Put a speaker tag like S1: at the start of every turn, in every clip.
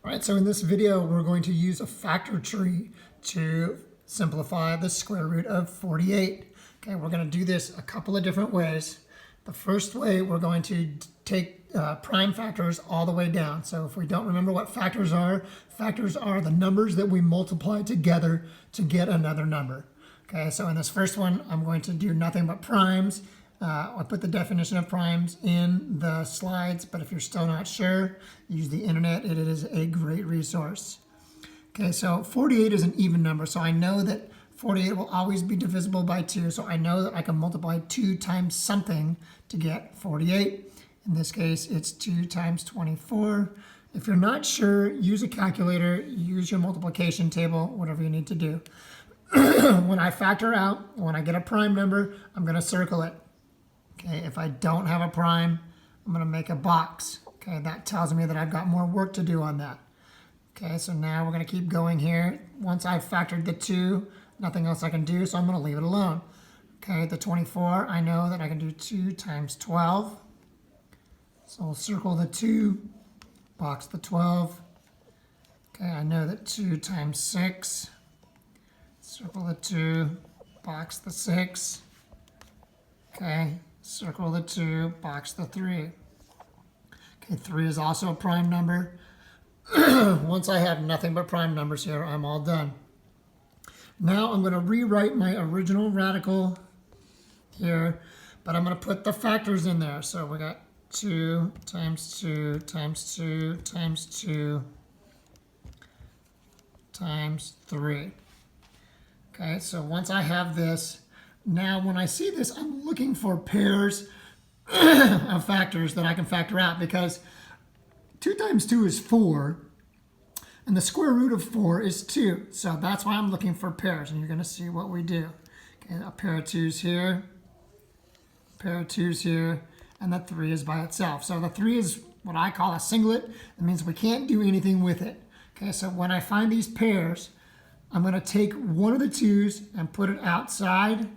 S1: All right, so in this video, we're going to use a factor tree to simplify the square root of 48. Okay, we're going to do this a couple of different ways. The first way, we're going to take prime factors all the way down. So if we don't remember what factors are the numbers that we multiply together to get another number. Okay, so in this first one, I'm going to do nothing but primes. I'll put the definition of primes in the slides, but if you're still not sure, use the internet. It is a great resource. Okay, so 48 is an even number, so I know that 48 will always be divisible by 2, so I know that I can multiply 2 times something to get 48. In this case, it's 2 times 24. If you're not sure, use a calculator, use your multiplication table, whatever you need to do. When I factor out, when I get a prime number, I'm going to circle it. Okay, if I don't have a prime, I'm going to make a box. Okay, that tells me that I've got more work to do on that. Okay, so now we're going to keep going here. Once I've factored the 2, nothing else I can do, so I'm going to leave it alone. Okay, the 24, I know that I can do 2 times 12. So we'll circle the 2, box the 12. Okay, I know that 2 times 6. Circle the 2, box the 6. Okay, circle the 2, box the 3. Okay, 3 is also a prime number. Once I have nothing but prime numbers here, I'm all done. Now I'm going to rewrite my original radical here, but I'm going to put the factors in there. So we got 2 times 2 times 2 times 2 times 3. Okay, so once I have this, now when I see this, I'm looking for pairs of factors that I can factor out, because 2 times 2 is 4, and the square root of 4 is 2. So that's why I'm looking for pairs, and you're going to see what we do. Okay, a pair of 2's here, a pair of 2's here, and the 3 is by itself. So the 3 is what I call a singlet. It means we can't do anything with it. Okay, so when I find these pairs, I'm going to take one of the 2's and put it outside,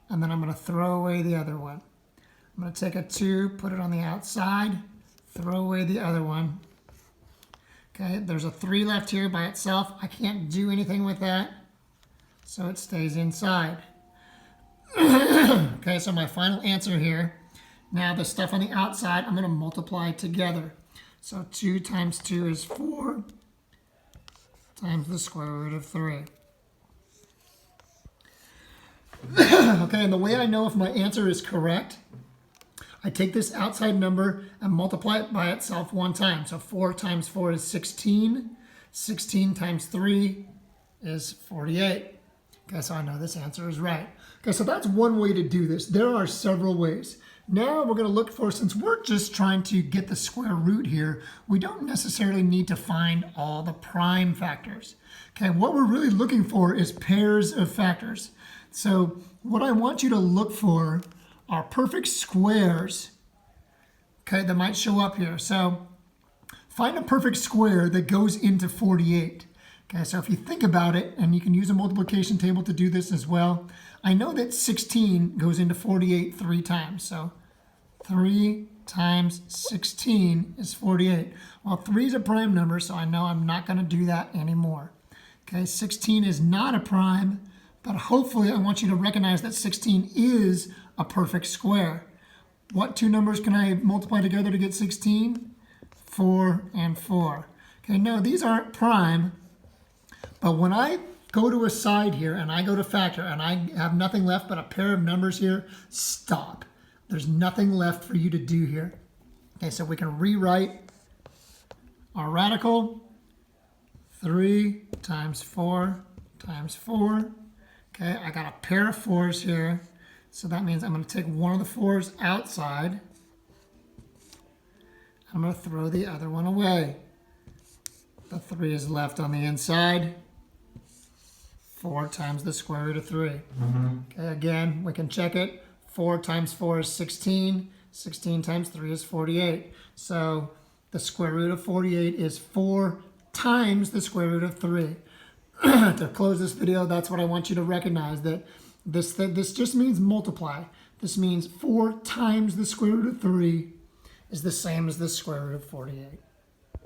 S1: and then I'm going to throw away the other one. I'm going to take a 2, put it on the outside, throw away the other one. Okay, there's a 3 left here by itself. I can't do anything with that, so it stays inside. Okay, so my final answer here. Now the stuff on the outside, I'm going to multiply together. So 2 times 2 is 4 times the square root of 3. Okay, and the way I know if my answer is correct, I take this outside number and multiply it by itself one time. So 4 times 4 is 16. 16 times 3 is 48. Okay, so I know this answer is right. Okay, so that's one way to do this. There are several ways. Now we're going to look for, since we're just trying to get the square root here, we don't necessarily need to find all the prime factors. Okay, what we're really looking for is pairs of factors. So what I want you to look for are perfect squares, okay, that might show up here. So find a perfect square that goes into 48. Okay, so if you think about it, and you can use a multiplication table to do this as well, I know that 16 goes into 48 3 times. So 3 times 16 is 48. Well, 3 is a prime number, so I know I'm not going to do that anymore. Okay, 16 is not a prime, but hopefully I want you to recognize that 16 is a perfect square. What 2 numbers can I multiply together to get 16? 4 and 4. Okay, no, these aren't prime, but when I go to a side here and I go to factor and I have nothing left but a pair of numbers here, stop. There's nothing left for you to do here. Okay, so we can rewrite our radical. 3 times 4 times 4. Okay, I got a pair of 4's here. So that means I'm going to take one of the 4's outside. I'm going to throw the other one away. The 3 is left on the inside. 4 times the square root of 3. Okay, again, we can check it. 4 times 4 is 16. 16 times 3 is 48. So the square root of 48 is 4 times the square root of 3. To close this video, that's what I want you to recognize, that this just means multiply. This means 4 times the square root of 3 is the same as the square root of 48.